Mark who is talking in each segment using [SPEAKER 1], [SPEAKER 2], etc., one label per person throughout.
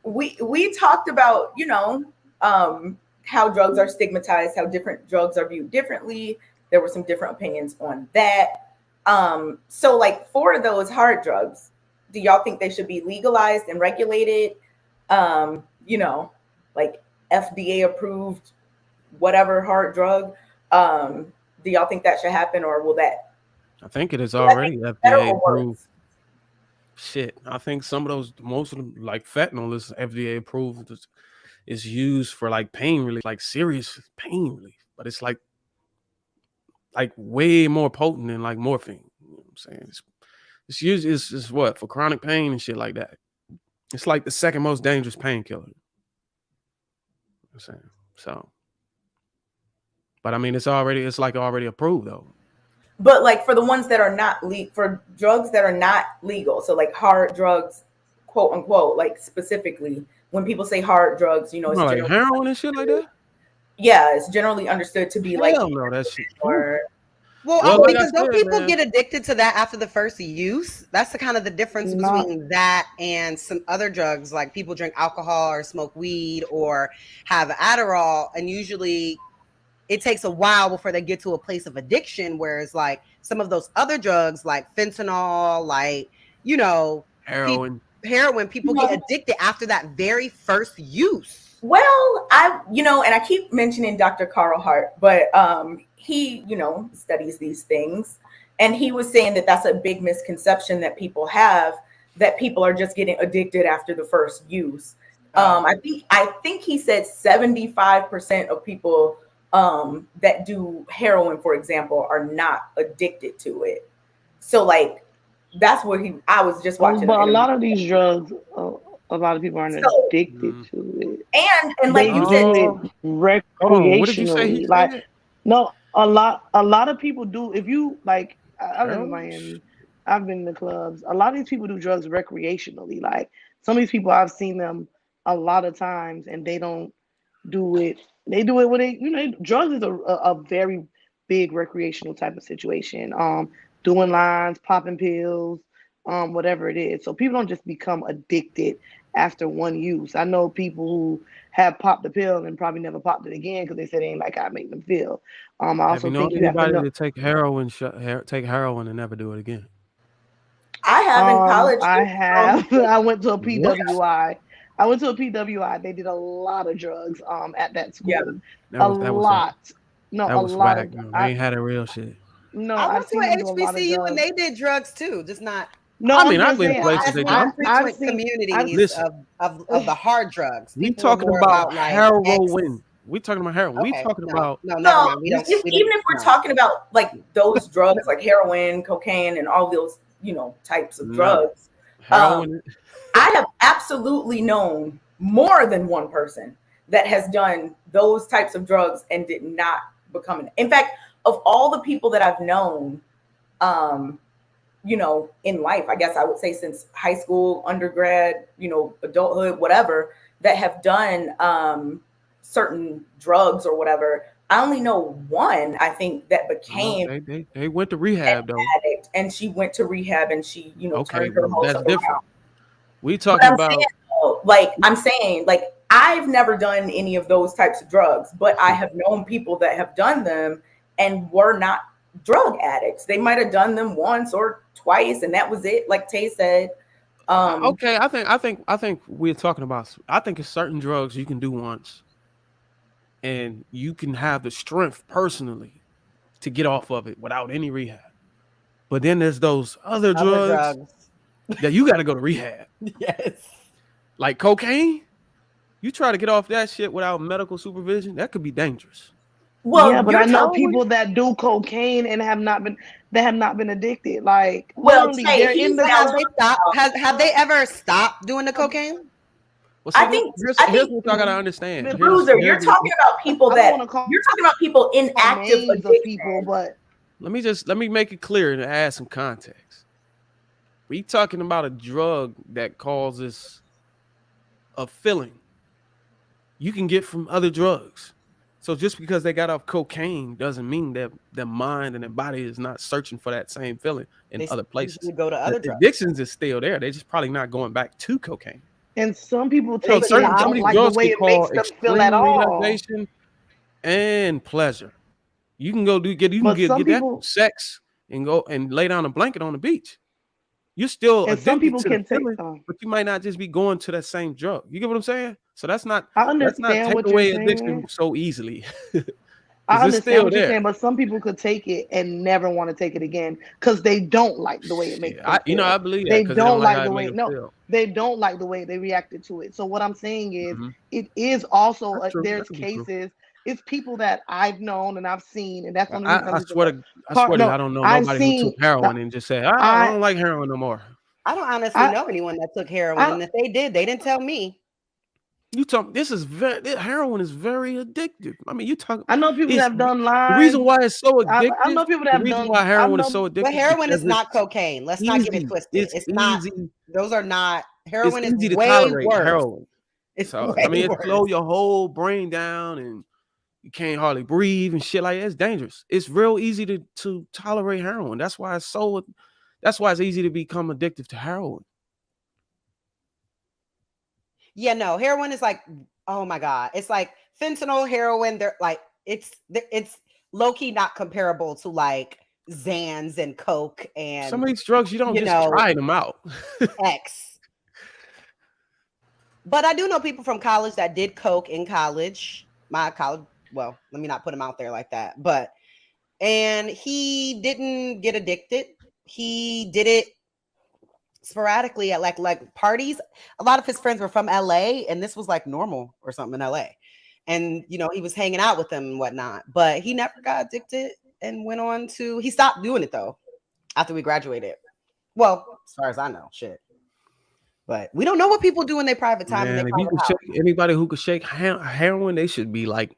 [SPEAKER 1] we talked about, how drugs are stigmatized, how different drugs are viewed differently. There were some different opinions on that. So like for those hard drugs, do y'all think they should be legalized and regulated? You know, like FDA approved whatever hard drug. Do y'all think that should happen, or
[SPEAKER 2] I think it is
[SPEAKER 1] will that make
[SPEAKER 2] already
[SPEAKER 1] it better
[SPEAKER 2] FDA
[SPEAKER 1] or
[SPEAKER 2] approved.
[SPEAKER 1] worse?
[SPEAKER 2] Shit, I think some of those, most of them, like fentanyl, is FDA approved. Is used for like pain relief, like serious pain relief, but it's like way more potent than like morphine. You know what I'm saying? It's used is what for chronic pain and shit like that. It's like the second most dangerous painkiller. You know what I'm saying? So, but I mean, it's like already approved though.
[SPEAKER 1] But like for the ones that are not for drugs that are not legal, so like hard drugs, quote unquote, like specifically when people say hard drugs,
[SPEAKER 2] You
[SPEAKER 1] it's
[SPEAKER 2] know, like
[SPEAKER 1] generally
[SPEAKER 2] heroin and shit like that.
[SPEAKER 1] yeah, it's generally understood to be like
[SPEAKER 2] Hell no, that shit.
[SPEAKER 1] or
[SPEAKER 3] Well,
[SPEAKER 2] Well, like I
[SPEAKER 3] because don't
[SPEAKER 2] said,
[SPEAKER 3] people
[SPEAKER 2] man.
[SPEAKER 3] get addicted to that after the first use? That's the kind of the difference
[SPEAKER 4] Not
[SPEAKER 3] between that and some other drugs. Like people drink alcohol or smoke weed or have Adderall, and usually it takes a while before they get to a place of addiction. Whereas like some of those other drugs, like fentanyl, like you know, pe-
[SPEAKER 2] Heroin.
[SPEAKER 3] heroin, people get addicted after that very first use.
[SPEAKER 1] well, and I keep mentioning Dr. Carl Hart, but he, studies these things, and he was saying that that's a big misconception that people have, that people are just getting addicted after the first use. I think he said 75% of people that do heroin, for example, are not addicted to it. So like that's what I was just watching an
[SPEAKER 4] but a
[SPEAKER 1] interview.
[SPEAKER 4] lot of these drugs, a lot of people aren't
[SPEAKER 1] So
[SPEAKER 4] addicted to it.
[SPEAKER 1] and like
[SPEAKER 4] They
[SPEAKER 1] you said,
[SPEAKER 4] do it
[SPEAKER 2] Oh, hold on. What did you say he
[SPEAKER 4] recreationally. Like,
[SPEAKER 2] said?
[SPEAKER 4] no, a lot of people do. If you like, I live in
[SPEAKER 2] Heroin?
[SPEAKER 4] Miami. I've been to clubs. A lot of these people do drugs recreationally. Like some of these people, I've seen them a lot of times, and they don't do it. They do it when drugs is a very big recreational type of situation. Doing lines, popping pills, whatever it is. So people don't just become addicted after one use. I know people who have popped the pill and probably never popped it again because they said it ain't like how it make them feel. I
[SPEAKER 2] Have you
[SPEAKER 4] also
[SPEAKER 2] known
[SPEAKER 4] think you have to
[SPEAKER 2] anybody
[SPEAKER 4] know.
[SPEAKER 2] to take heroin, take heroin and never do it again?
[SPEAKER 1] I have in college.
[SPEAKER 4] I have. I went to a
[SPEAKER 2] What?
[SPEAKER 4] PWI. I went to a PWI. They did a lot of drugs at that
[SPEAKER 1] Yeah,
[SPEAKER 4] school.
[SPEAKER 2] That
[SPEAKER 4] A
[SPEAKER 2] was that.
[SPEAKER 4] lot. No,
[SPEAKER 2] That
[SPEAKER 4] a
[SPEAKER 2] was
[SPEAKER 4] lot
[SPEAKER 2] whack.
[SPEAKER 4] of
[SPEAKER 2] You know, they
[SPEAKER 4] I
[SPEAKER 2] ain't had a real shit.
[SPEAKER 4] no,
[SPEAKER 3] I
[SPEAKER 4] I've
[SPEAKER 3] went to
[SPEAKER 4] seen them
[SPEAKER 3] an
[SPEAKER 4] do a lot of
[SPEAKER 3] HBCU and
[SPEAKER 4] drugs.
[SPEAKER 3] they did drugs too, just not
[SPEAKER 4] No,
[SPEAKER 2] I
[SPEAKER 4] I'm
[SPEAKER 2] mean, I've
[SPEAKER 4] just
[SPEAKER 2] been
[SPEAKER 4] saying
[SPEAKER 2] places
[SPEAKER 3] as
[SPEAKER 2] they
[SPEAKER 3] not
[SPEAKER 2] don't.
[SPEAKER 4] I've
[SPEAKER 3] frequent
[SPEAKER 4] seen I've
[SPEAKER 3] communities
[SPEAKER 2] Listen,
[SPEAKER 3] of the hard drugs.
[SPEAKER 2] we
[SPEAKER 3] People were
[SPEAKER 2] talking
[SPEAKER 3] more
[SPEAKER 2] about
[SPEAKER 3] about like
[SPEAKER 2] heroin. We talking about heroin. We
[SPEAKER 3] okay,
[SPEAKER 2] talking
[SPEAKER 3] no,
[SPEAKER 2] about
[SPEAKER 3] no, never
[SPEAKER 1] no,
[SPEAKER 3] mind.
[SPEAKER 2] this
[SPEAKER 1] even if we're
[SPEAKER 3] No.
[SPEAKER 1] talking about like those drugs, like heroin, cocaine, and all those types of
[SPEAKER 2] no
[SPEAKER 1] drugs, um,
[SPEAKER 2] heroin.
[SPEAKER 1] I have absolutely known more than one person that has done those types of drugs and did not become an. In fact, of all the people that I've known, um, in life, I guess I would say since high school, undergrad, adulthood, whatever, that have done certain drugs or whatever. I only know one, I think, that
[SPEAKER 2] No,
[SPEAKER 1] became
[SPEAKER 2] they went to
[SPEAKER 1] an
[SPEAKER 2] rehab though.
[SPEAKER 1] addict, and she went to rehab and she,
[SPEAKER 2] Okay,
[SPEAKER 1] turned her
[SPEAKER 2] well
[SPEAKER 1] whole
[SPEAKER 2] that's
[SPEAKER 1] stuff
[SPEAKER 2] different.
[SPEAKER 1] around.
[SPEAKER 2] We
[SPEAKER 1] But
[SPEAKER 2] talking
[SPEAKER 1] I'm saying,
[SPEAKER 2] about
[SPEAKER 1] though, like, I've never done any of those types of drugs, but I have known people that have done them and were not drug addicts. They might have done them once or twice, and that was it. Like Tay said, um,
[SPEAKER 2] okay. I think we're talking about. I think it's certain drugs you can do once, and you can have the strength personally to get off of it without any rehab. But then there's those other
[SPEAKER 3] Other
[SPEAKER 2] drugs
[SPEAKER 3] drugs.
[SPEAKER 2] that you got to go to rehab,
[SPEAKER 3] Yes.
[SPEAKER 2] like cocaine. You try to get off that shit without medical supervision, that could be dangerous.
[SPEAKER 4] Yeah,
[SPEAKER 1] well,
[SPEAKER 4] but
[SPEAKER 1] you're
[SPEAKER 4] I know
[SPEAKER 1] talking.
[SPEAKER 4] people that do cocaine and have not been addicted. Like
[SPEAKER 1] Well,
[SPEAKER 4] literally
[SPEAKER 1] Tay,
[SPEAKER 4] they're in
[SPEAKER 1] he's
[SPEAKER 4] the
[SPEAKER 1] now
[SPEAKER 3] Have
[SPEAKER 4] club.
[SPEAKER 3] they
[SPEAKER 1] talking
[SPEAKER 3] stopped?
[SPEAKER 1] about.
[SPEAKER 3] Have they ever stopped doing the cocaine?
[SPEAKER 2] Well,
[SPEAKER 1] I
[SPEAKER 2] see,
[SPEAKER 1] think.
[SPEAKER 2] here's
[SPEAKER 1] I
[SPEAKER 2] here's
[SPEAKER 1] think.
[SPEAKER 2] what y'all gotta understand.
[SPEAKER 1] Bruiser,
[SPEAKER 2] Here's
[SPEAKER 1] you're talking about people
[SPEAKER 4] I don't
[SPEAKER 1] that
[SPEAKER 4] want to call
[SPEAKER 1] you're talking about people in active
[SPEAKER 4] names of people,
[SPEAKER 1] addiction.
[SPEAKER 4] but
[SPEAKER 2] let me make it clear and add some context. We talking about a drug that causes a feeling you can get from other drugs. So just because they got off cocaine doesn't mean that their mind and their body is not searching for that same feeling in
[SPEAKER 3] They
[SPEAKER 2] other places.
[SPEAKER 3] usually go to
[SPEAKER 2] The
[SPEAKER 3] other drugs.
[SPEAKER 2] addictions is still there. They're just probably not going back to cocaine.
[SPEAKER 4] And some people
[SPEAKER 2] You know,
[SPEAKER 4] take it and
[SPEAKER 2] some of
[SPEAKER 4] don't
[SPEAKER 2] these
[SPEAKER 4] like the
[SPEAKER 2] drugs
[SPEAKER 4] way
[SPEAKER 2] can
[SPEAKER 4] it makes
[SPEAKER 2] call
[SPEAKER 4] them feel at
[SPEAKER 2] extreme
[SPEAKER 4] all.
[SPEAKER 2] relaxation and pleasure. You can go get
[SPEAKER 4] But some
[SPEAKER 2] that from
[SPEAKER 4] people,
[SPEAKER 2] sex and go and lay down a blanket on the beach. You're still
[SPEAKER 4] and some
[SPEAKER 2] addicted
[SPEAKER 4] people
[SPEAKER 2] to the
[SPEAKER 4] can take.
[SPEAKER 2] feeling, but you might not just be going to that same drug. You get what I'm saying? So let's not
[SPEAKER 4] I understand
[SPEAKER 2] take
[SPEAKER 4] what you're
[SPEAKER 2] away
[SPEAKER 4] saying.
[SPEAKER 2] addiction so easily
[SPEAKER 4] I
[SPEAKER 2] because it's
[SPEAKER 4] understand
[SPEAKER 2] still
[SPEAKER 4] what you're
[SPEAKER 2] there.
[SPEAKER 4] saying, but some people could take it and never want to take it again because they don't like the way it makes
[SPEAKER 2] Shit,
[SPEAKER 4] them
[SPEAKER 2] I
[SPEAKER 4] feel.
[SPEAKER 2] believe that
[SPEAKER 4] They
[SPEAKER 2] because they don't
[SPEAKER 4] don't
[SPEAKER 2] like
[SPEAKER 4] like
[SPEAKER 2] how
[SPEAKER 4] the
[SPEAKER 2] it made
[SPEAKER 4] way
[SPEAKER 2] them
[SPEAKER 4] no,
[SPEAKER 2] feel.
[SPEAKER 4] they don't like the way they reacted to it. So what I'm saying is,
[SPEAKER 2] Mm-hmm.
[SPEAKER 4] it is also
[SPEAKER 2] That's true. That
[SPEAKER 4] there's
[SPEAKER 2] could be true.
[SPEAKER 4] cases. It's people that I've known and I've seen, and that's one of the reasons I'm
[SPEAKER 2] I
[SPEAKER 4] just
[SPEAKER 2] swear to
[SPEAKER 4] no.
[SPEAKER 2] I don't know
[SPEAKER 4] I've
[SPEAKER 2] nobody who took
[SPEAKER 4] seen
[SPEAKER 2] heroin and just said, I
[SPEAKER 4] I
[SPEAKER 2] don't like heroin no more.
[SPEAKER 3] I don't honestly
[SPEAKER 4] I
[SPEAKER 3] know anyone that took heroin,
[SPEAKER 4] I
[SPEAKER 3] and if they did, they didn't tell me.
[SPEAKER 2] You talk. Heroin is very addictive. I mean, you talk.
[SPEAKER 4] I know people that
[SPEAKER 2] It's
[SPEAKER 4] have done
[SPEAKER 2] the reason
[SPEAKER 4] lines.
[SPEAKER 2] why it's so
[SPEAKER 4] I
[SPEAKER 2] addictive.
[SPEAKER 4] know people that
[SPEAKER 2] The
[SPEAKER 4] have
[SPEAKER 2] reason
[SPEAKER 4] done.
[SPEAKER 2] why
[SPEAKER 4] I
[SPEAKER 2] heroin is
[SPEAKER 4] know.
[SPEAKER 2] so
[SPEAKER 3] But
[SPEAKER 2] addictive
[SPEAKER 3] heroin is
[SPEAKER 2] because
[SPEAKER 3] not
[SPEAKER 2] it's
[SPEAKER 3] cocaine. Let's not get it twisted.
[SPEAKER 2] It's
[SPEAKER 3] It's not.
[SPEAKER 2] easy.
[SPEAKER 3] Those are not.
[SPEAKER 2] It's
[SPEAKER 3] Heroin is
[SPEAKER 2] easy to
[SPEAKER 3] way
[SPEAKER 2] tolerate
[SPEAKER 3] worse.
[SPEAKER 2] heroin.
[SPEAKER 3] It's
[SPEAKER 2] So
[SPEAKER 3] way
[SPEAKER 2] I mean, it slow
[SPEAKER 3] worse.
[SPEAKER 2] your whole brain down and you can't hardly breathe and shit like that. It's dangerous. It's real easy to tolerate heroin. That's why it's so. That's why it's easy to become addicted to heroin.
[SPEAKER 3] Yeah, no, heroin is like, oh my god, it's like fentanyl, heroin. They're like, it's low key not comparable to like Zans and Coke
[SPEAKER 2] Some
[SPEAKER 3] and
[SPEAKER 2] of these drugs you don't
[SPEAKER 3] you
[SPEAKER 2] just
[SPEAKER 3] know
[SPEAKER 2] try them out.
[SPEAKER 3] X. But I do know people from college that did Coke in college. My college, well, let me not put him out there like that, but and he didn't get addicted. He did it sporadically at like parties. A lot of his friends were from LA, and this was like normal or something in LA. And he was hanging out with them and whatnot, but he never got addicted and went on to he stopped doing it though after we graduated. Well, as far as I know, shit. But we don't know what people do in their private time in their
[SPEAKER 2] Man, if you
[SPEAKER 3] private
[SPEAKER 2] could
[SPEAKER 3] house.
[SPEAKER 2] shake anybody who could shake heroin, they should be like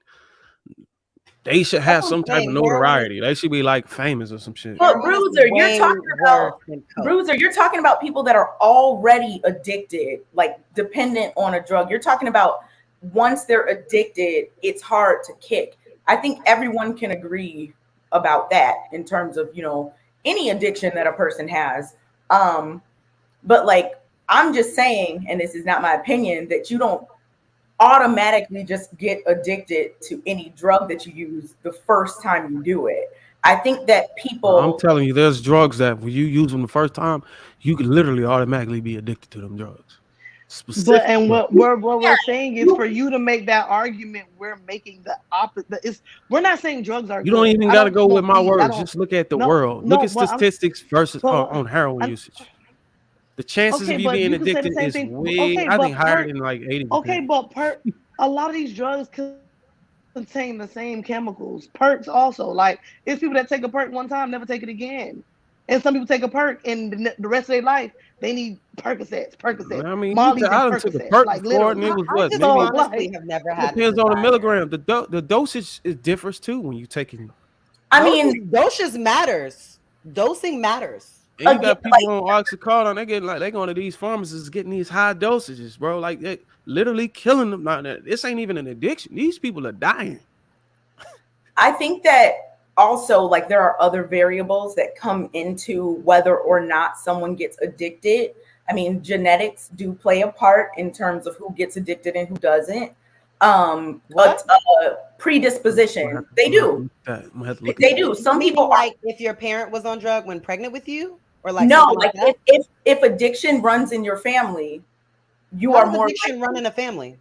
[SPEAKER 2] they should
[SPEAKER 3] That's
[SPEAKER 2] have
[SPEAKER 3] what I'm
[SPEAKER 2] some type of
[SPEAKER 3] saying. Heroin is
[SPEAKER 2] notoriety. They should be like famous or some shit.
[SPEAKER 1] But
[SPEAKER 3] heroin is
[SPEAKER 1] Bruiser, you're
[SPEAKER 3] way
[SPEAKER 1] talking
[SPEAKER 3] worse
[SPEAKER 1] about
[SPEAKER 3] than Coke.
[SPEAKER 1] Bruiser, you're talking about people that are already addicted, like dependent on a drug. You're talking about once they're addicted, it's hard to kick. I think everyone can agree about that in terms of, any addiction that a person has. But like I'm just saying, and this is not my opinion, that you don't automatically just get addicted to any drug that you use the first time you do it. I think that
[SPEAKER 2] I'm
[SPEAKER 1] people,
[SPEAKER 2] telling you, there's drugs that when you use them the first time, you can literally automatically be addicted to them drugs.
[SPEAKER 4] But
[SPEAKER 2] Specific
[SPEAKER 4] and
[SPEAKER 2] drugs.
[SPEAKER 4] what
[SPEAKER 1] yeah,
[SPEAKER 4] we're saying is for you to make that argument, we're making the opposite. We're not saying drugs are
[SPEAKER 2] You don't
[SPEAKER 4] good.
[SPEAKER 2] even
[SPEAKER 4] I
[SPEAKER 2] got to
[SPEAKER 4] don't
[SPEAKER 2] go with
[SPEAKER 4] smoke
[SPEAKER 2] my
[SPEAKER 4] weed. I
[SPEAKER 2] words.
[SPEAKER 4] don't.
[SPEAKER 2] Just look at the
[SPEAKER 4] No,
[SPEAKER 2] world. Look
[SPEAKER 4] no.
[SPEAKER 2] at
[SPEAKER 4] But I'm.
[SPEAKER 2] statistics versus
[SPEAKER 4] But
[SPEAKER 2] on heroin
[SPEAKER 4] I'm,
[SPEAKER 2] usage. The chances
[SPEAKER 4] okay.
[SPEAKER 2] of you
[SPEAKER 4] But
[SPEAKER 2] being
[SPEAKER 4] you can say the
[SPEAKER 2] addicted
[SPEAKER 4] same
[SPEAKER 2] is
[SPEAKER 4] thing.
[SPEAKER 2] way,
[SPEAKER 4] Okay,
[SPEAKER 2] I think,
[SPEAKER 4] but
[SPEAKER 2] higher than like 80%.
[SPEAKER 4] Okay, but a lot of these drugs contain the same chemicals. Perks also, like it's people that take a perk one time, never take it again. And some people take a perk and the rest of their life they need
[SPEAKER 2] I mean,
[SPEAKER 4] Molly's and
[SPEAKER 2] I done took a
[SPEAKER 4] Percocets,
[SPEAKER 2] perk
[SPEAKER 4] like
[SPEAKER 2] before, and it
[SPEAKER 3] I,
[SPEAKER 4] literally.
[SPEAKER 2] was
[SPEAKER 3] I
[SPEAKER 2] what
[SPEAKER 3] just
[SPEAKER 4] So
[SPEAKER 2] maybe
[SPEAKER 3] honestly
[SPEAKER 4] like,
[SPEAKER 3] have never
[SPEAKER 2] it
[SPEAKER 3] had the
[SPEAKER 2] depends on the
[SPEAKER 3] desire.
[SPEAKER 2] milligram. The dosage is differs too when you taking.
[SPEAKER 1] I mean,
[SPEAKER 3] Dosage matters. Dosing matters.
[SPEAKER 2] And you
[SPEAKER 1] again,
[SPEAKER 2] got people on oxycodone, they going to these pharmacists getting these high dosages, bro. Like they literally killing them. Now, this ain't even an addiction. These people are dying.
[SPEAKER 1] I think that also like there are other variables that come into whether or not someone gets addicted. I mean, genetics do play a part in terms of who gets addicted and who doesn't.
[SPEAKER 3] What?
[SPEAKER 1] Predisposition, they
[SPEAKER 2] I'm gonna have to
[SPEAKER 1] do.
[SPEAKER 2] look at that. I'm gonna have to look at
[SPEAKER 1] They
[SPEAKER 2] that.
[SPEAKER 1] do. Some
[SPEAKER 3] Meaning
[SPEAKER 1] people are
[SPEAKER 3] like if your parent was on drug when pregnant with you, or like
[SPEAKER 1] no,
[SPEAKER 3] something like
[SPEAKER 1] like
[SPEAKER 3] that.
[SPEAKER 1] if addiction runs in your family, you
[SPEAKER 3] How
[SPEAKER 1] are
[SPEAKER 3] does
[SPEAKER 1] more
[SPEAKER 3] addiction run in a family?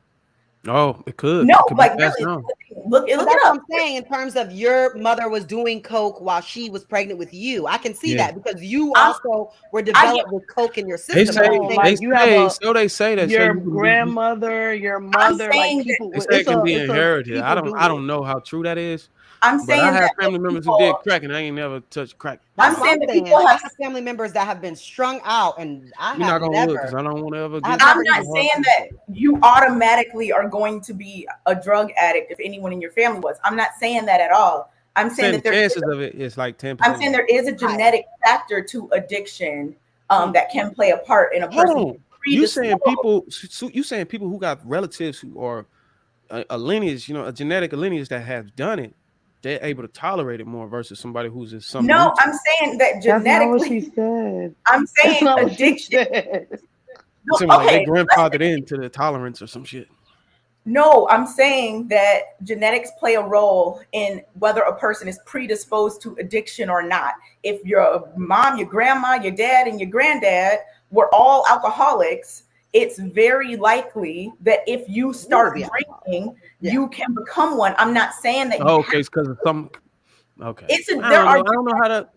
[SPEAKER 2] Oh, it could.
[SPEAKER 1] no,
[SPEAKER 2] It could be
[SPEAKER 1] like
[SPEAKER 2] passed
[SPEAKER 1] really
[SPEAKER 2] down.
[SPEAKER 1] look
[SPEAKER 3] But
[SPEAKER 1] it
[SPEAKER 3] that's what
[SPEAKER 1] up.
[SPEAKER 3] I'm saying in terms of your mother was doing coke while she was pregnant with you. I can see
[SPEAKER 2] Yeah.
[SPEAKER 3] that because you
[SPEAKER 1] I'm,
[SPEAKER 3] also were
[SPEAKER 1] I get
[SPEAKER 3] developed with coke in your
[SPEAKER 2] They
[SPEAKER 3] system.
[SPEAKER 2] say
[SPEAKER 3] But I'm
[SPEAKER 4] no,
[SPEAKER 3] saying,
[SPEAKER 2] they
[SPEAKER 4] like you have
[SPEAKER 2] say so. They say that say
[SPEAKER 4] your
[SPEAKER 2] you can be.
[SPEAKER 4] grandmother, your
[SPEAKER 1] I'm
[SPEAKER 4] mother, like
[SPEAKER 1] saying that
[SPEAKER 4] people.
[SPEAKER 2] They say it can be
[SPEAKER 4] It's a
[SPEAKER 2] inherited.
[SPEAKER 4] people do
[SPEAKER 2] I
[SPEAKER 4] it.
[SPEAKER 2] don't know how true that is,
[SPEAKER 1] I'm
[SPEAKER 2] but I
[SPEAKER 1] saying
[SPEAKER 2] have
[SPEAKER 1] that
[SPEAKER 2] family members who did crack and I ain't never touched crack.
[SPEAKER 3] that's
[SPEAKER 1] I'm
[SPEAKER 3] what
[SPEAKER 1] saying
[SPEAKER 3] I'm
[SPEAKER 1] that
[SPEAKER 3] saying.
[SPEAKER 1] people
[SPEAKER 3] I
[SPEAKER 1] have
[SPEAKER 3] have family members that have been strung out, and
[SPEAKER 2] We're not gonna look because I don't want to ever
[SPEAKER 3] I have
[SPEAKER 2] get.
[SPEAKER 3] never
[SPEAKER 1] I'm not
[SPEAKER 3] even
[SPEAKER 1] saying
[SPEAKER 3] tasted
[SPEAKER 1] that
[SPEAKER 3] it.
[SPEAKER 1] you automatically are going to be a drug addict if anyone in your family was. I'm not saying that at all. I'm saying
[SPEAKER 2] Saying the
[SPEAKER 1] that
[SPEAKER 2] chances of it is like 10%.
[SPEAKER 1] I'm saying there is a
[SPEAKER 3] Higher.
[SPEAKER 1] genetic factor to addiction that can play a part in a
[SPEAKER 2] Hold
[SPEAKER 1] person's
[SPEAKER 2] on. You saying people? So you saying people who got relatives who are a lineage, a genetic lineage that have done it, they're able to tolerate it more versus somebody who's just something new
[SPEAKER 1] No,
[SPEAKER 2] to
[SPEAKER 1] I'm saying that
[SPEAKER 4] That's not what she
[SPEAKER 1] genetically,
[SPEAKER 4] said.
[SPEAKER 1] I'm
[SPEAKER 4] That's
[SPEAKER 1] saying
[SPEAKER 4] not what she
[SPEAKER 1] addiction.
[SPEAKER 4] said.
[SPEAKER 1] Well,
[SPEAKER 2] Seem like they
[SPEAKER 1] okay,
[SPEAKER 2] grandfathered into the tolerance or some shit.
[SPEAKER 1] no, I'm saying that genetics play a role in whether a person is predisposed to addiction or not. If your mom, your grandma, your dad, and your granddad were all alcoholics, it's very likely that if you start drinking, you can become one. I'm not saying that you
[SPEAKER 2] Oh, okay, it's because of some. Okay, I
[SPEAKER 1] there
[SPEAKER 2] don't know how to.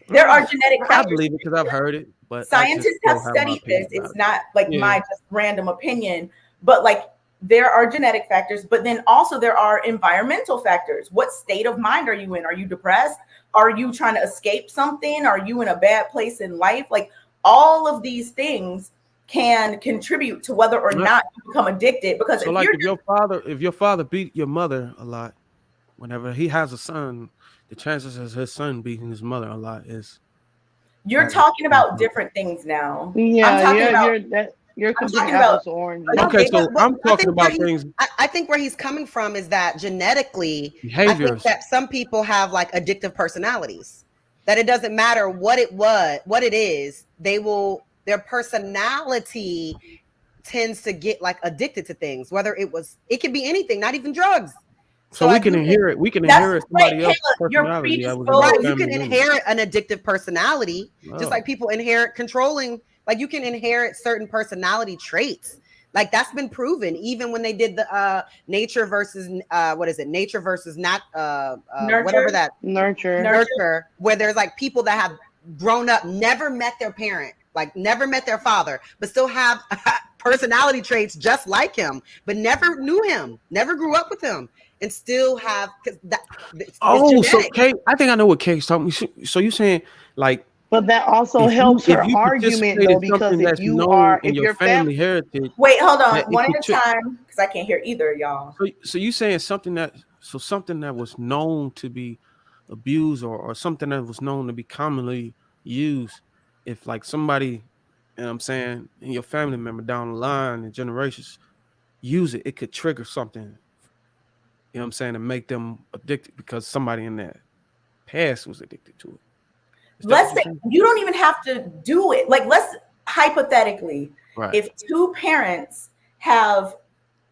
[SPEAKER 1] there are genetic
[SPEAKER 2] I
[SPEAKER 1] factors.
[SPEAKER 2] believe it because I've heard it, but
[SPEAKER 1] Scientists
[SPEAKER 2] I just
[SPEAKER 1] have
[SPEAKER 2] don't have my
[SPEAKER 1] studied this.
[SPEAKER 2] opinion about
[SPEAKER 1] It's
[SPEAKER 2] it.
[SPEAKER 1] not like
[SPEAKER 2] Yeah.
[SPEAKER 1] my just random opinion, but like there are genetic factors, but then also there are environmental factors. What state of mind are you in? Are you depressed? Are you trying to escape something? Are you in a bad place in life? Like all of these things can contribute to whether or not you become addicted. Because
[SPEAKER 2] So, like, if your father beat your mother a lot, whenever he has a son, the chances of his son beating his mother a lot is.
[SPEAKER 1] You're talking about different things now.
[SPEAKER 4] Yeah, you're comparing apples to oranges.
[SPEAKER 2] Okay, so I'm talking about things.
[SPEAKER 3] I think where he's coming from is that genetically,
[SPEAKER 2] behaviors.
[SPEAKER 3] I think that some people have like addictive personalities. That it doesn't matter what it is, their personality tends to get like addicted to things. Whether it could be anything, not even drugs.
[SPEAKER 2] So we can inherit. We can inherit somebody else's personality.
[SPEAKER 3] Right, you can inherit an addictive personality, just like people inherit controlling. Like you can inherit certain personality traits. Like that's been proven. Even when they did the nature versus nature versus not whatever that nurture, where there's like people that have grown up, never met their parent, like never met their father, but still have personality traits just like him, but never knew him, never grew up with him. And still have that.
[SPEAKER 2] So Kay, I think I know what Kay's talking. So you're saying like,
[SPEAKER 4] but that also helps her argument though, because if
[SPEAKER 2] your family heritage.
[SPEAKER 1] Wait, hold on, one at a time, because I can't hear either of y'all.
[SPEAKER 2] So you saying something that was known to be abused or something that was known to be commonly used, if like somebody, you know what I'm saying, in your family member down the line in generations use it, it could trigger something. You know what I'm saying? To make them addicted because somebody in that past was addicted to it.
[SPEAKER 1] Let's say you don't even have to do it. Like, let's hypothetically, if two parents have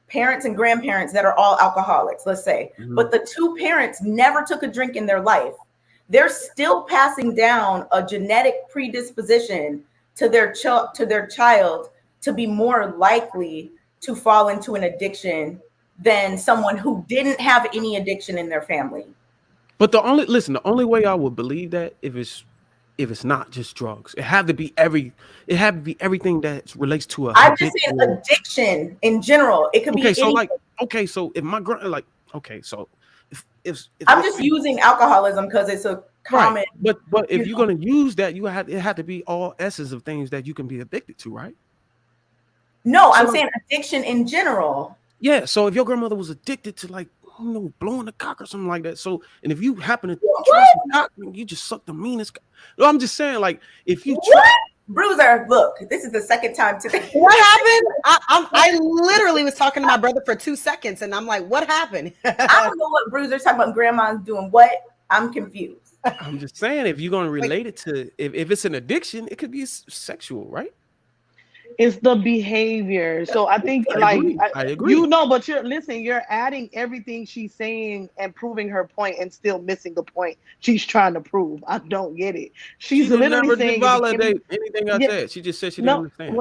[SPEAKER 1] parents and grandparents that are all alcoholics, let's say, but the two parents never took a drink in their life, they're still passing down a genetic predisposition to their child to be more likely to fall into an addiction than someone who didn't have any addiction in their family.
[SPEAKER 2] But the only way I would believe that if it's not just drugs, it had to be everything that relates to
[SPEAKER 1] I'm just saying addiction in general. It could be anything.
[SPEAKER 2] So if my so if
[SPEAKER 1] I'm just using alcoholism because it's a common.
[SPEAKER 2] Right. But if you're gonna use that, it had to be all essence of things that you can be addicted to, right?
[SPEAKER 1] No, I'm saying addiction in general.
[SPEAKER 2] Yeah, so if your grandmother was addicted to blowing the cock or something like that, and if you happen to try some cock, you just suck the meanest. No, I'm just saying, like, if you
[SPEAKER 1] Bruiser, look, this is the second time today.
[SPEAKER 3] What happened? I literally was talking to my brother for 2 seconds, and I'm like, what happened?
[SPEAKER 1] I don't know what Bruiser's talking about. Grandma's doing what? I'm confused.
[SPEAKER 2] I'm just saying, if you're gonna relate it to if it's an addiction, it could be sexual, right?
[SPEAKER 4] It's the behavior. So I think I agree. But you're adding everything she's saying and proving her point and still missing the point she's trying to prove. I don't get it. She's literally saying
[SPEAKER 2] validate anything I said. She just said she didn't understand.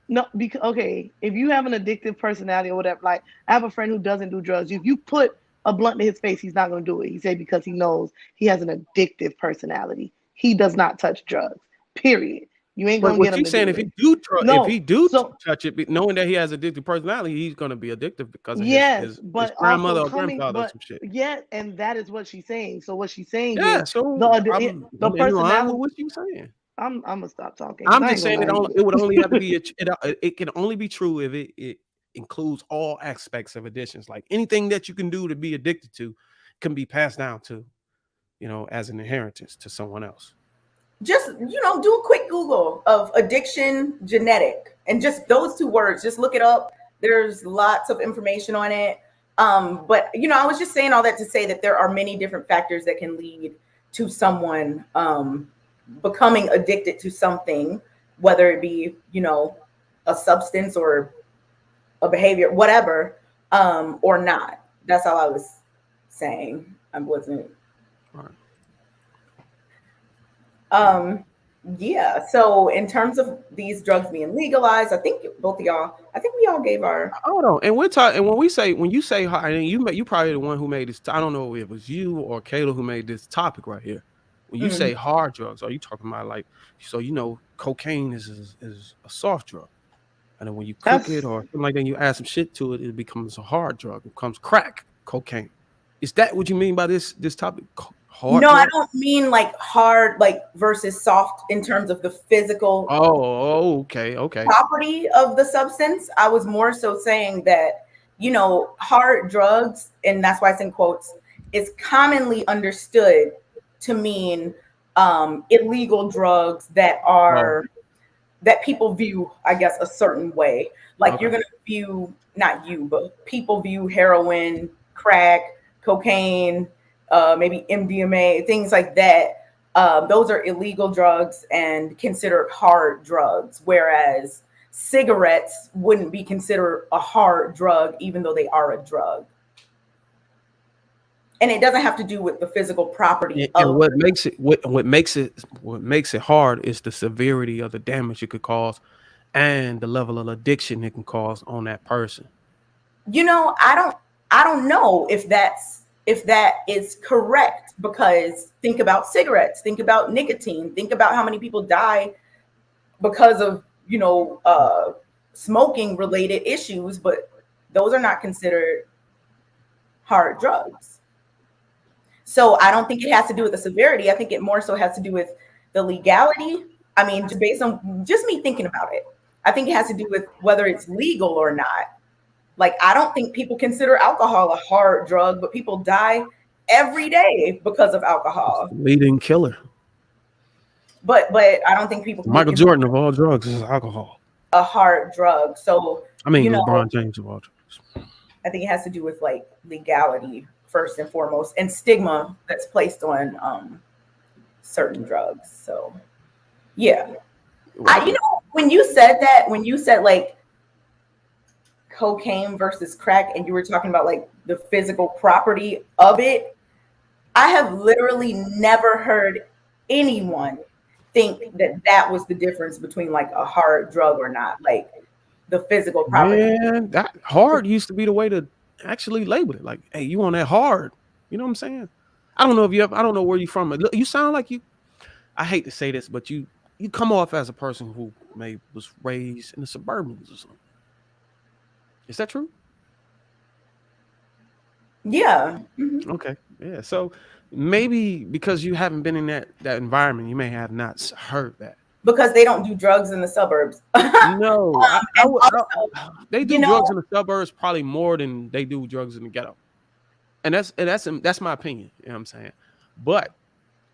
[SPEAKER 4] No, because if you have an addictive personality or whatever, like I have a friend who doesn't do drugs. If you put a blunt to his face, he's not going to do it. He said because he knows he has an addictive personality. He does not touch drugs. Period. You ain't gonna get him.
[SPEAKER 2] Saying if he do touch it, knowing that he has addictive personality, he's gonna be addictive because of his grandmother or grandfather or some shit.
[SPEAKER 4] Yeah, and that is what she's saying. So what she's saying
[SPEAKER 2] is
[SPEAKER 4] the personality.
[SPEAKER 2] What you saying?
[SPEAKER 4] I'm gonna stop talking.
[SPEAKER 2] I'm just saying it would only have to be it can only be true if it includes all aspects of addictions. Like anything that you can do to be addicted to can be passed down to, as an inheritance to someone else.
[SPEAKER 1] Just, do a quick Google of addiction genetic and just those two words. Just look it up. There's lots of information on it. But, I was just saying all that to say that there are many different factors that can lead to someone becoming addicted to something, whether it be, a substance or a behavior, whatever, or not. That's all I was saying. I wasn't.
[SPEAKER 2] Right.
[SPEAKER 1] Yeah. So in terms of these drugs being legalized, I think both of y'all, I think we all gave our.
[SPEAKER 2] Hold on, and we're talking. And when you say hard, and you probably the one who made this. I don't know if it was you or Kayla who made this topic right here. When you say hard drugs, are you talking about like cocaine is a soft drug, and then when you cook it or something like that, you add some shit to it, it becomes a hard drug. It becomes crack cocaine. Is that what you mean by this topic? Hard
[SPEAKER 1] No,
[SPEAKER 2] drug?
[SPEAKER 1] I don't mean like hard, like versus soft in terms of the physical.
[SPEAKER 2] Oh, okay.
[SPEAKER 1] Property of the substance. I was more so saying that, hard drugs, and that's why it's in quotes, is commonly understood to mean illegal drugs that are that people view, I guess, a certain way. Like you're gonna view, not you, but people view heroin, crack, cocaine, maybe MDMA, things like that. Those are illegal drugs and considered hard drugs, whereas cigarettes wouldn't be considered a hard drug, even though they are a drug. And it doesn't have to do with the physical property.
[SPEAKER 2] And what makes it hard is the severity of the damage it could cause, and the level of addiction it can cause on that person.
[SPEAKER 1] I don't know if that is correct, because think about cigarettes, think about nicotine, think about how many people die because of smoking related issues, but those are not considered hard drugs. So I don't think it has to do with the severity. I think it more so has to do with the legality. I mean, based on just me thinking about it, I think it has to do with whether it's legal or not. Like, I don't think people consider alcohol a hard drug, but people die every day because of alcohol.
[SPEAKER 2] Leading killer.
[SPEAKER 1] But I don't think people.
[SPEAKER 2] Michael Jordan of all drugs is alcohol.
[SPEAKER 1] A hard drug. So
[SPEAKER 2] I mean, LeBron James of all drugs.
[SPEAKER 1] I think it has to do with like legality first and foremost, and stigma that's placed on certain drugs. So yeah, when you said like cocaine versus crack, and you were talking about like the physical property of it, I have literally never heard anyone think that was the difference between like a hard drug or not, like the physical property.
[SPEAKER 2] Man, that hard used to be the way to actually label it. Like, hey, you on that hard? You know what I'm saying? I don't know I don't know where you from. You sound like I hate to say this, but you come off as a person who was raised in the suburbans or something. Is that true?
[SPEAKER 1] Yeah.
[SPEAKER 2] Mm-hmm. Okay. Yeah. So maybe because you haven't been in that environment, you may have not heard that.
[SPEAKER 1] Because they don't do drugs in the suburbs.
[SPEAKER 2] No, they do drugs in the suburbs probably more than they do drugs in the ghetto, and that's my opinion. You know what I'm saying? But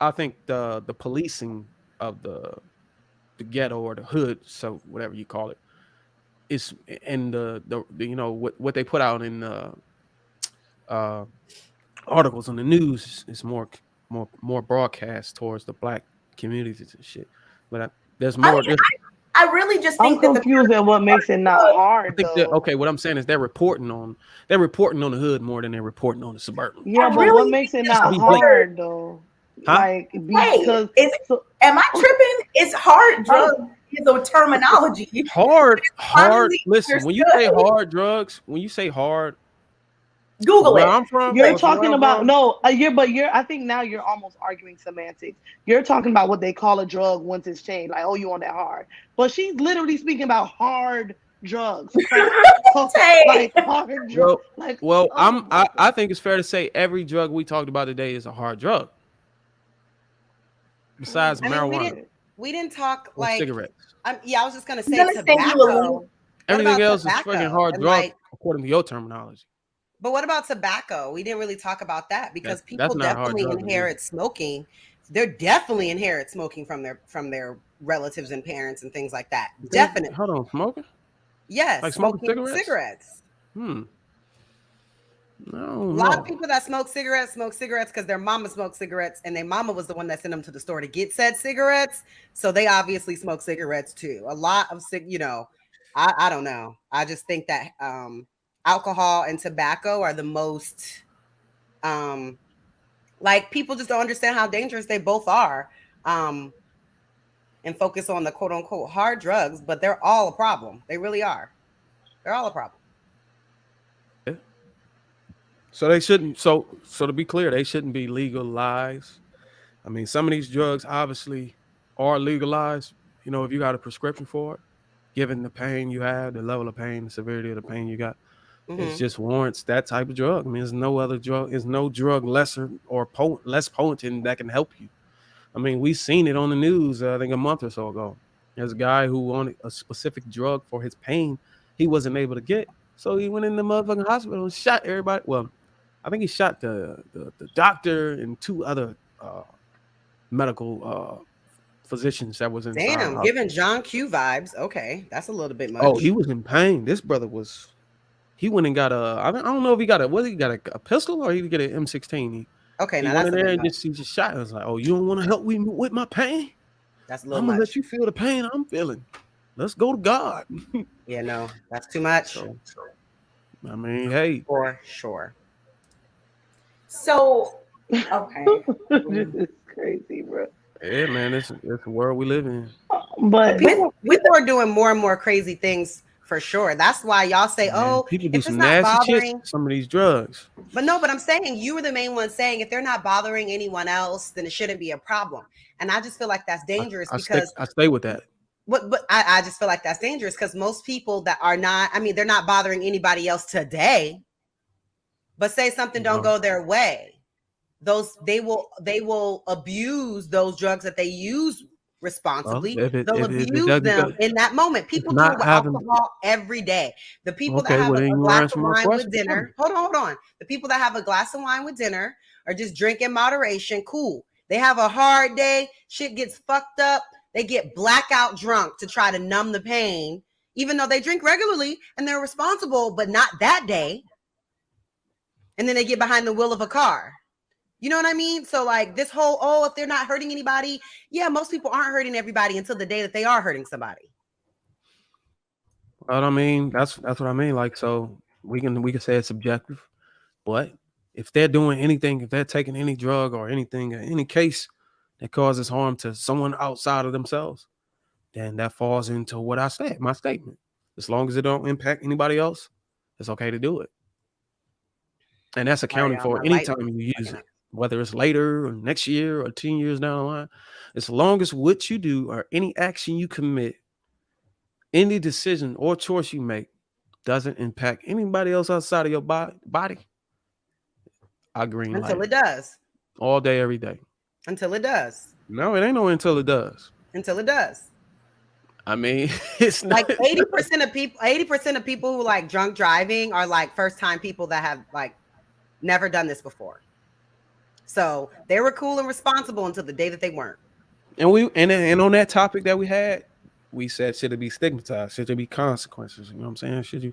[SPEAKER 2] I think the policing of the ghetto or the hood, so whatever you call it, is, and the what they put out in the articles on the news is more broadcast towards the black communities and shit. But there's more.
[SPEAKER 1] I really just think
[SPEAKER 4] I'm confused at what makes it not hard.
[SPEAKER 2] Okay, what I'm saying is they're reporting on the hood more than they're reporting on the suburban.
[SPEAKER 4] Yeah, but really, what makes it not hard though?
[SPEAKER 2] Huh?
[SPEAKER 4] Like, because
[SPEAKER 1] am I tripping? It's hard drug. Is a terminology.
[SPEAKER 2] Hard. Listen, when you say hard drugs, when you say hard,
[SPEAKER 1] Google it.
[SPEAKER 2] I'm from,
[SPEAKER 4] you're talking about I think now you're almost arguing semantics. You're talking about what they call a drug once it's changed, like, oh, you on that hard. But she's literally speaking about hard drugs. Like hard drugs.
[SPEAKER 2] I think it's fair to say every drug we talked about today is a hard drug. Besides marijuana.
[SPEAKER 3] We didn't talk like
[SPEAKER 2] cigarettes.
[SPEAKER 3] I was just gonna say tobacco.
[SPEAKER 2] Everything else is freaking hard drug, according to your terminology.
[SPEAKER 3] But what about tobacco? We didn't really talk about that because people definitely inherit smoking. They're definitely inherit smoking from their relatives and parents and things like that. Definitely.
[SPEAKER 2] Hold on, smoking?
[SPEAKER 3] Yes,
[SPEAKER 2] like smoking
[SPEAKER 3] cigarettes.
[SPEAKER 2] No,
[SPEAKER 3] a lot of people that smoke cigarettes because their mama smoked cigarettes, and their mama was the one that sent them to the store to get said cigarettes. So they obviously smoke cigarettes too. A lot of I don't know. I just think that alcohol and tobacco are the most like people just don't understand how dangerous they both are. And focus on the quote unquote hard drugs, but they're all a problem. They really are. They're all a problem.
[SPEAKER 2] Yeah. So they shouldn't. So to be clear, they shouldn't be legalized. I mean, some of these drugs obviously are legalized. You know, if you got a prescription for it, given the pain you have, the level of pain, the severity of the pain you got, it just warrants that type of drug. I mean, there's no other drug. There's no drug lesser or less potent that can help you. I mean, we seen it on the news. I think a month or so ago. There's a guy who wanted a specific drug for his pain. He wasn't able to get, so he went in the motherfucking hospital and shot everybody. Well, I think he shot the doctor and 2 other medical physicians that was inside.
[SPEAKER 3] Damn, giving John Q vibes. Okay, that's a little bit much.
[SPEAKER 2] Oh, he was in pain. This brother was. He went and got I don't know if he got a pistol or he get an M16.
[SPEAKER 3] Okay,
[SPEAKER 2] he
[SPEAKER 3] now
[SPEAKER 2] went
[SPEAKER 3] that's
[SPEAKER 2] in there and
[SPEAKER 3] much.
[SPEAKER 2] he just shot. I was like, oh, you don't want to help me with my pain?
[SPEAKER 3] That's a little
[SPEAKER 2] I'm gonna
[SPEAKER 3] much.
[SPEAKER 2] let you feel the pain I'm feeling. Let's go to God.
[SPEAKER 3] Yeah, no, that's too much.
[SPEAKER 2] I mean, hey,
[SPEAKER 3] for sure.
[SPEAKER 1] So, okay,
[SPEAKER 4] This is crazy, bro.
[SPEAKER 2] yeah, man, it's the world we live in.
[SPEAKER 4] But
[SPEAKER 3] People are doing more and more crazy things for sure. That's why y'all say,
[SPEAKER 2] Man,
[SPEAKER 3] oh,
[SPEAKER 2] people do
[SPEAKER 3] if it's
[SPEAKER 2] some
[SPEAKER 3] not
[SPEAKER 2] nasty
[SPEAKER 3] bothering,
[SPEAKER 2] shit. Some of these drugs.
[SPEAKER 3] but I'm saying you were the main one saying if they're not bothering anyone else, then it shouldn't be a problem. And I just feel like that's dangerous because
[SPEAKER 2] I stay with that.
[SPEAKER 3] But I just feel like that's dangerous because most people that are not, I mean, they're not bothering anybody else today. But say something don't go their way, they will abuse those drugs that they use responsibly. They'll abuse them in that moment. People do it with alcohol every day. The people that have a glass of wine with dinner, hold on. The people that have a glass of wine with dinner or just drink in moderation, cool. They have a hard day, shit gets fucked up. They get blackout drunk to try to numb the pain, even though they drink regularly and they're responsible, but not that day. And then they get behind the wheel of a car. You know what I mean? So like this whole, if they're not hurting anybody, yeah, most people aren't hurting everybody until the day that they are hurting somebody.
[SPEAKER 2] But I mean, that's what I mean. Like, so we can say it's subjective, but if they're doing anything, if they're taking any drug or anything, any case that causes harm to someone outside of themselves, then that falls into what I said, my statement. As long as it don't impact anybody else, it's okay to do it. And that's accounting for any time you use it, whether it's later or next year or 10 years down the line. As long as what you do or any action you commit, any decision or choice you make doesn't impact anybody else outside of your body, I green light.
[SPEAKER 3] Until it does.
[SPEAKER 2] All day, every day.
[SPEAKER 3] Until it does.
[SPEAKER 2] No, it ain't no until it does.
[SPEAKER 3] Until it does.
[SPEAKER 2] I mean, it's
[SPEAKER 3] like 80% of people who like drunk driving are like first time people that have like never done this before. So they were cool and responsible until the day that they weren't.
[SPEAKER 2] And on that topic that we had, we said, should it be stigmatized? Should there be consequences? You know what I'm saying?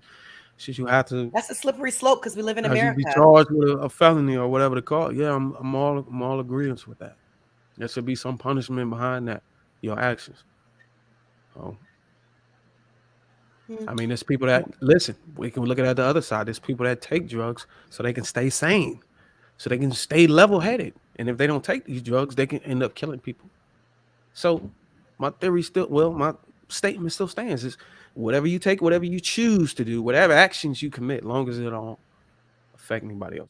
[SPEAKER 2] Should you have to?
[SPEAKER 3] That's a slippery slope because we live in America.
[SPEAKER 2] Be charged with a felony or whatever to call it. Yeah, I'm all agreeance with that. There should be some punishment behind that, your actions. I mean, there's people that listen. We can look at the other side. There's people that take drugs so they can stay sane, so they can stay level-headed. And if they don't take these drugs, they can end up killing people. So my statement still stands: is whatever you take, whatever you choose to do, whatever actions you commit, long as it don't affect anybody else.